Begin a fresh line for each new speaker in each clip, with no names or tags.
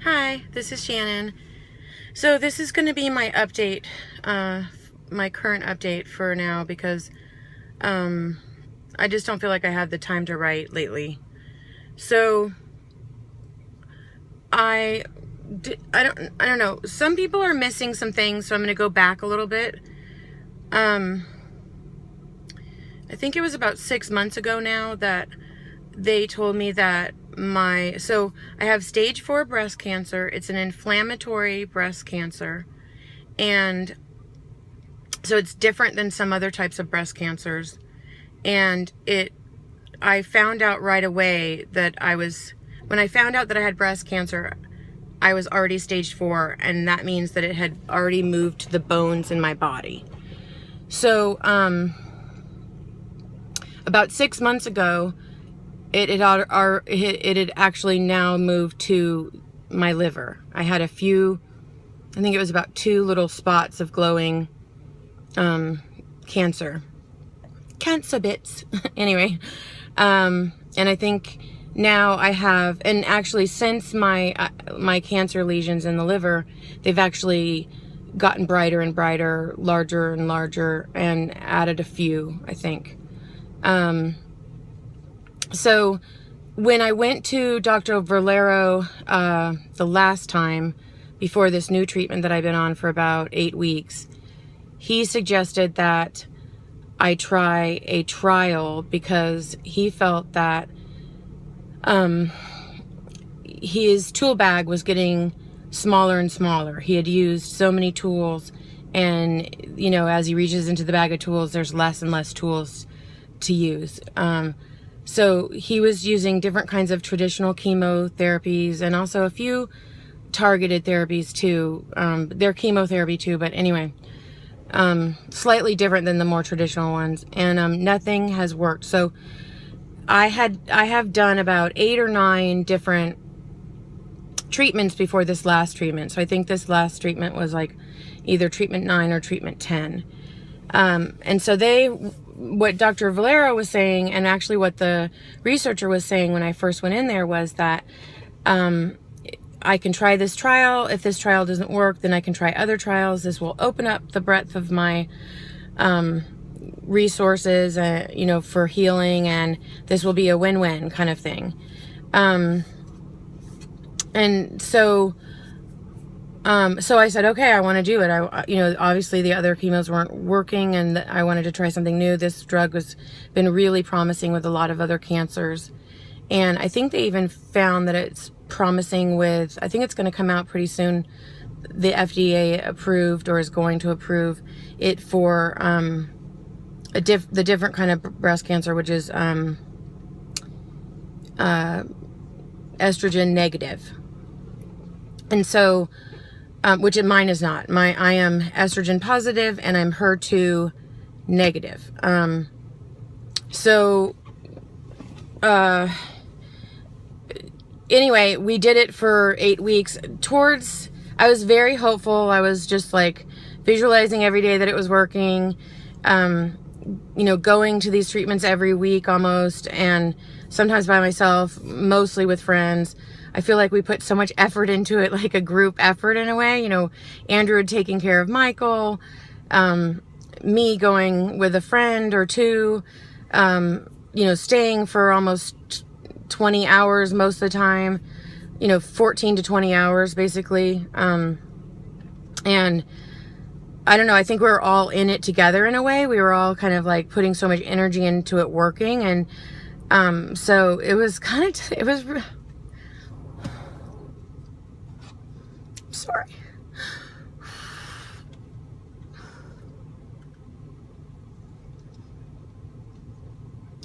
Hi, this is Shannon. So this is going to be my update, my current update for now because I just don't feel like I have the time to write lately. So I don't know. Some people are missing some things, so I'm going to go back a little bit. I think it was about 6 months ago now that they told me that so I have stage 4 breast cancer. It's an inflammatory breast cancer. And so it's different than some other types of breast cancers. And I found out right away that when I found out that I had breast cancer, I was already stage 4, and that means that it had already moved to the bones in my body. So, about 6 months ago, it had actually now moved to my liver. I had I think it was about 2 little spots of glowing cancer bits. Anyway, and I think now I have, and actually since my cancer lesions in the liver, they've actually gotten brighter and brighter, larger and larger, and added a few, I think. So when I went to Dr. Valero the last time, before this new treatment that I've been on for about 8 weeks, he suggested that I try a trial because he felt that his tool bag was getting smaller and smaller. He had used so many tools, and as he reaches into the bag of tools, there's less and less tools to use. So he was using different kinds of traditional chemotherapies and also a few targeted therapies too. They're chemotherapy too, but anyway, slightly different than the more traditional ones, and nothing has worked. So I have done about 8 or 9 different treatments before this last treatment. So I think this last treatment was like either treatment 9 or treatment 10. And so what Dr. Valero was saying, and actually what the researcher was saying when I first went in there, was that I can try this trial. If this trial doesn't work, then I can try other trials. This will open up the breadth of my resources, for healing, and this will be a win-win kind of thing. And so I said, okay, I want to do it. Obviously the other chemos weren't working, and I wanted to try something new. This drug has been really promising with a lot of other cancers. And I think they even found that it's promising I think it's going to come out pretty soon. The FDA approved, or is going to approve it for, the different kind of breast cancer, which is, estrogen negative. And so, which mine is not. I am estrogen positive, and I'm HER2 negative. Anyway, we did it for 8 weeks. I was very hopeful. I was just like visualizing every day that it was working. Going to these treatments every week almost, and sometimes by myself, mostly with friends. I feel like we put so much effort into it, like a group effort in a way. Andrew taking care of Michael, me going with a friend or two, staying for almost 20 hours most of the time, 14 to 20 hours basically. And I don't know, I think we were all in it together in a way. We were all kind of like putting so much energy into it working. And so it was sorry.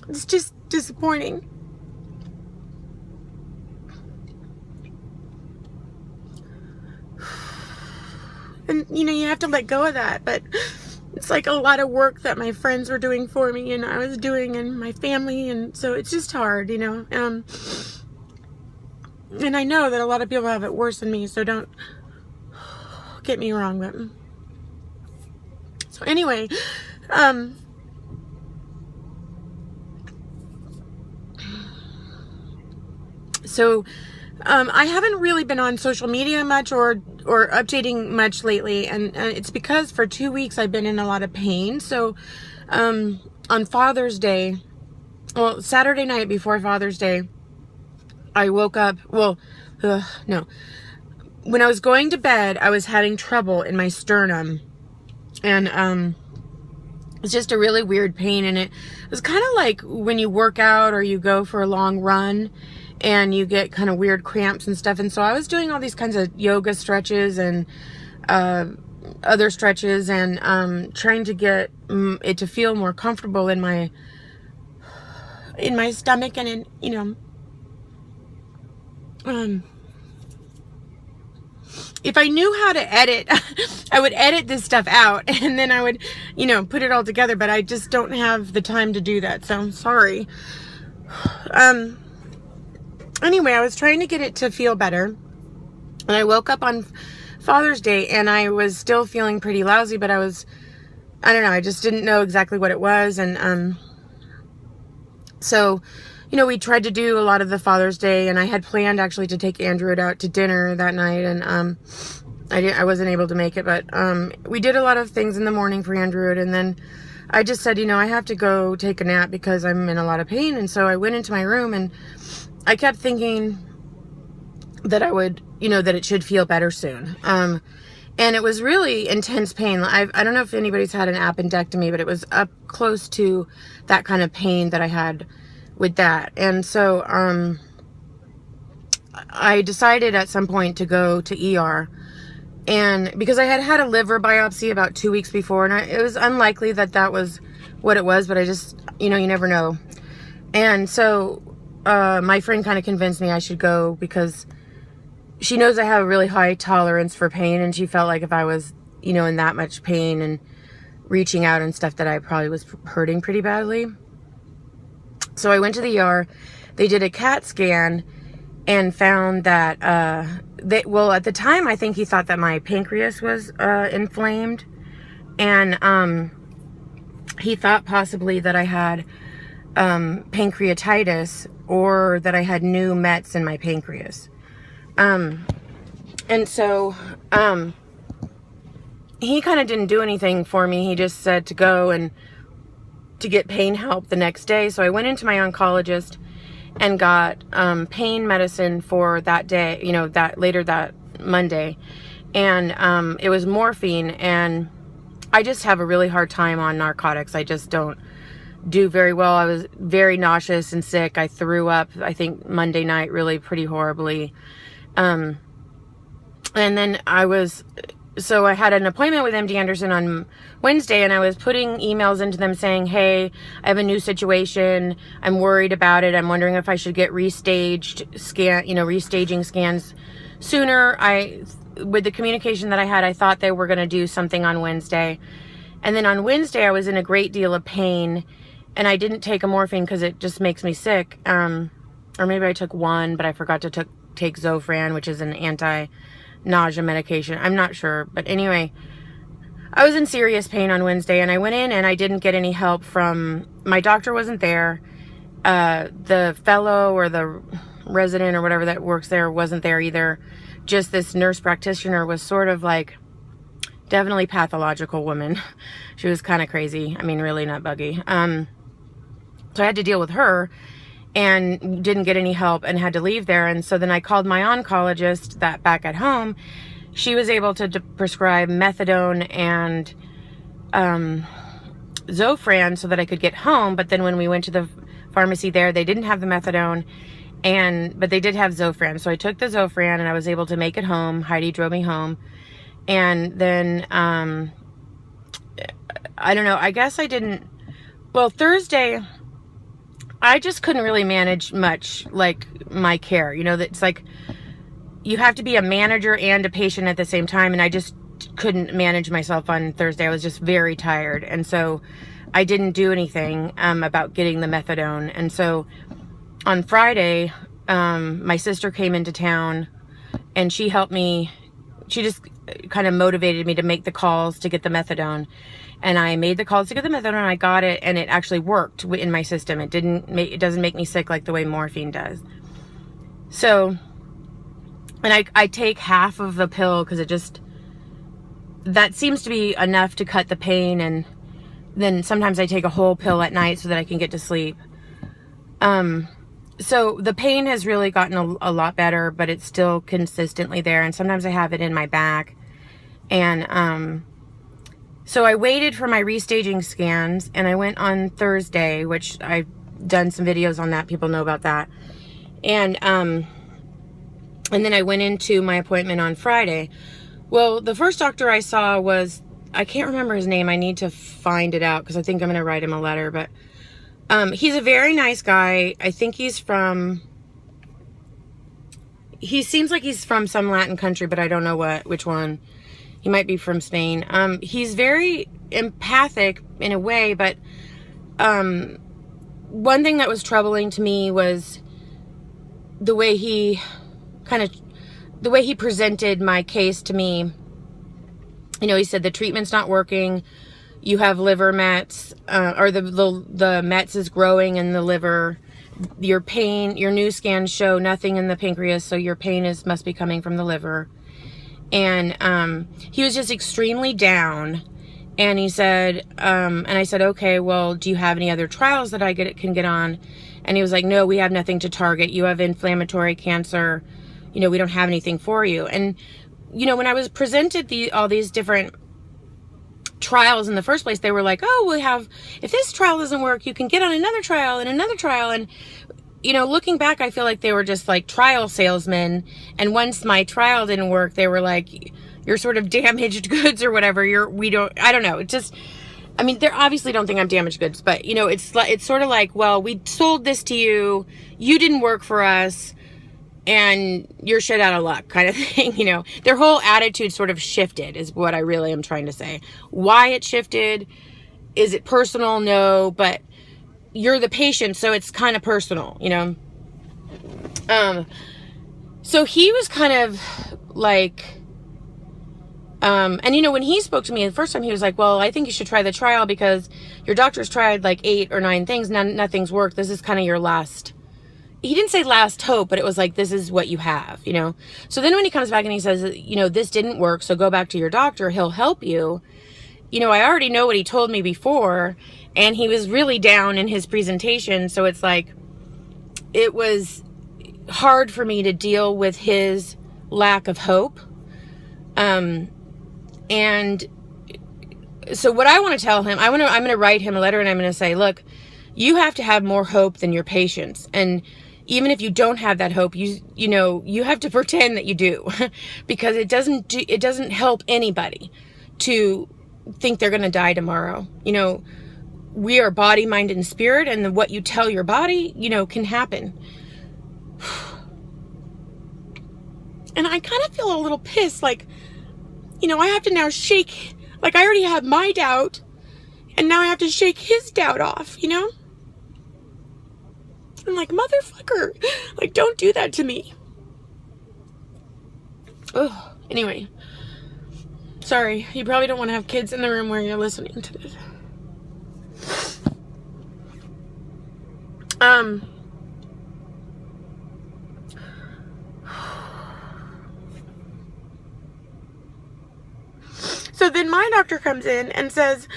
It's just disappointing. And you have to let go of that, but it's like a lot of work that my friends were doing for me and I was doing, and my family, and so it's just hard, and I know that a lot of people have it worse than me, so don't get me wrong, but so anyway, so I haven't really been on social media much or updating much lately, and it's because for 2 weeks I've been in a lot of pain. So on Father's Day, well, Saturday night before Father's Day, I woke up, no. When I was going to bed, I was having trouble in my sternum, and it's just a really weird pain, and it was kind of like when you work out or you go for a long run and you get kind of weird cramps and stuff. And so I was doing all these kinds of yoga stretches and other stretches, and trying to get it to feel more comfortable in my stomach and in, you know, if I knew how to edit, I would edit this stuff out and then I would, you know, put it all together, but I just don't have the time to do that. So I'm sorry. Anyway, I was trying to get it to feel better, and I woke up on Father's Day and I was still feeling pretty lousy, but I don't know, I just didn't know exactly what it was. And so, you know, we tried to do a lot of the Father's Day, and I had planned actually to take Andrew out to dinner that night, and I wasn't able to make it, but we did a lot of things in the morning for Andrew, and then I just said, you know, I have to go take a nap because I'm in a lot of pain. And so I went into my room, and I kept thinking that I would, you know, that it should feel better soon. And it was really intense pain. I don't know if anybody's had an appendectomy, but it was up close to that kind of pain that I had with that. And so I decided at some point to go to ER, and because I had had a liver biopsy about 2 weeks before, and it was unlikely that that was what it was, but I just, you know, you never know. And so my friend kind of convinced me I should go because she knows I have a really high tolerance for pain, and she felt like if I was, you know, in that much pain and reaching out and stuff, that I probably was hurting pretty badly. So I went to the ER. They did a CAT scan and found that, well, at the time, I think he thought that my pancreas was inflamed. And he thought possibly that I had pancreatitis, or that I had new mets in my pancreas. And so he kind of didn't do anything for me. He just said to go and to get pain help the next day. So I went into my oncologist and got pain medicine for that day, you know, that later that Monday. And it was morphine, and I just have a really hard time on narcotics. I just don't do very well. I was very nauseous and sick. I threw up, I think, Monday night really pretty horribly. And then so I had an appointment with MD Anderson on Wednesday, and I was putting emails into them saying, hey, I have a new situation. I'm worried about it. I'm wondering if I should get restaging scans sooner. With the communication that I had, I thought they were going to do something on Wednesday. And then on Wednesday, I was in a great deal of pain, and I didn't take a morphine because it just makes me sick. Or maybe I took one, but I forgot to take Zofran, which is an anti-nausea medication. I'm not sure. But anyway, I was in serious pain on Wednesday, and I went in and I didn't get any help from, my doctor wasn't there. The fellow or the resident or whatever that works there wasn't there either. Just this nurse practitioner was sort of like, definitely pathological woman. She was kind of crazy. I mean, really not buggy. So I had to deal with her and didn't get any help and had to leave there. And so then I called my oncologist that back at home. She was able to prescribe methadone and Zofran so that I could get home. But then when we went to the pharmacy there, they didn't have the methadone, but they did have Zofran. So I took the Zofran and I was able to make it home. Heidi drove me home. And then, I don't know, I guess I didn't, well, Thursday, I just couldn't really manage much, like, my care. You know, it's like, you have to be a manager and a patient at the same time, and I just couldn't manage myself on Thursday. I was just very tired, and so I didn't do anything about getting the methadone. And so on Friday, my sister came into town, and she helped me. She just kind of motivated me to make the calls to get the methadone. And I made the calls to get the methadone, and I got it, and it actually worked in my system. It doesn't make me sick like the way morphine does. So And I take half of the pill because that seems to be enough to cut the pain. And then sometimes I take a whole pill at night so that I can get to sleep. So the pain has really gotten a lot better, but it's still consistently there. And sometimes I have it in my back. And, so I waited for my restaging scans, and I went on Thursday, which I've done some videos on that. People know about that. And then I went into my appointment on Friday. Well, the first doctor I saw was, I can't remember his name. I need to find it out because I think I'm going to write him a letter. But he's a very nice guy. I think he seems like he's from some Latin country, but I don't know which one. He might be from Spain. He's very empathic in a way, but one thing that was troubling to me was the way he presented my case to me. You know, he said the treatment's not working. You have liver mets, or the mets is growing in the liver. Your new scans show nothing in the pancreas, so your pain must be coming from the liver. And he was just extremely down. And he said, and I said, okay, well, do you have any other trials that I can get on? And he was like, no, we have nothing to target. You have inflammatory cancer. You know, we don't have anything for you. And, you know, when I was presented all these different trials in the first place, they were like, oh, if this trial doesn't work, you can get on another trial and another trial. And, you know, looking back, I feel like they were just like trial salesmen. And once my trial didn't work, they were like, you're sort of damaged goods or whatever. I don't know. It just, I mean, they obviously don't think I'm damaged goods, but you know, it's sort of like, well, we sold this to you. You didn't work for us and you're shit out of luck kind of thing. You know, their whole attitude sort of shifted is what I really am trying to say. Why it shifted? Is it personal? No, but you're the patient, so it's kind of personal, you know? So he was kind of like, and you know, when he spoke to me the first time, he was like, well, I think you should try the trial because your doctor's tried like 8 or 9 things. Nothing's worked. This is kind of your last, he didn't say last hope, but it was like, this is what you have, you know? So then when he comes back and he says, you know, this didn't work, so go back to your doctor. He'll help you. You know, I already know what he told me before, and he was really down in his presentation. So it's like, it was hard for me to deal with his lack of hope. And so what I want to tell him, I'm going to write him a letter and I'm going to say, look, you have to have more hope than your patients. And even if you don't have that hope, you know, you have to pretend that you do because it doesn't help anybody to think they're going to die tomorrow. You know, we are body, mind, and spirit, and what you tell your body, you know, can happen. And I kind of feel a little pissed, like, you know, I have to now shake, like I already have my doubt, and now I have to shake his doubt off, you know? I'm like, motherfucker, like, don't do that to me. Oh, anyway. Sorry, you probably don't want to have kids in the room where you're listening to this. So then my doctor comes in and says,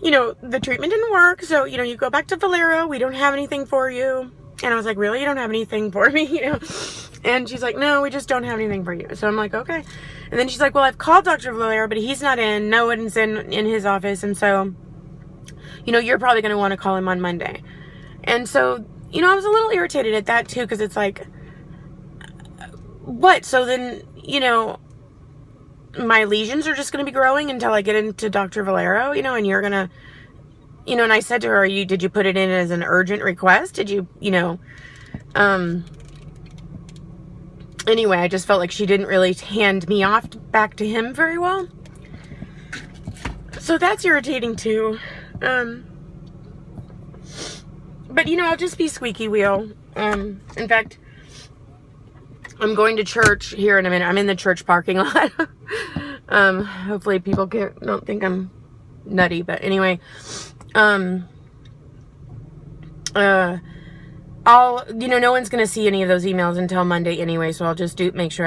you know, the treatment didn't work, so, you know, you go back to Valero, we don't have anything for you. And I was like, really? You don't have anything for me? You know? And she's like, no, we just don't have anything for you. So I'm like, okay. And then she's like, well, I've called Dr. Valero, but he's not in. No one's in his office. And so, you know, you're probably going to want to call him on Monday. And so, you know, I was a little irritated at that too, because it's like, what? So then, you know, my lesions are just going to be growing until I get into Dr. Valero, you know, and you're going to, you know, and I said to her, did you put it in as an urgent request? Did you, you know, anyway, I just felt like she didn't really hand me off back to him very well. So that's irritating too. But, you know, I'll just be squeaky wheel. In fact, I'm going to church here in a minute. I'm in the church parking lot. Hopefully people don't think I'm nutty, but anyway, no one's going to see any of those emails until Monday anyway, so I'll just make sure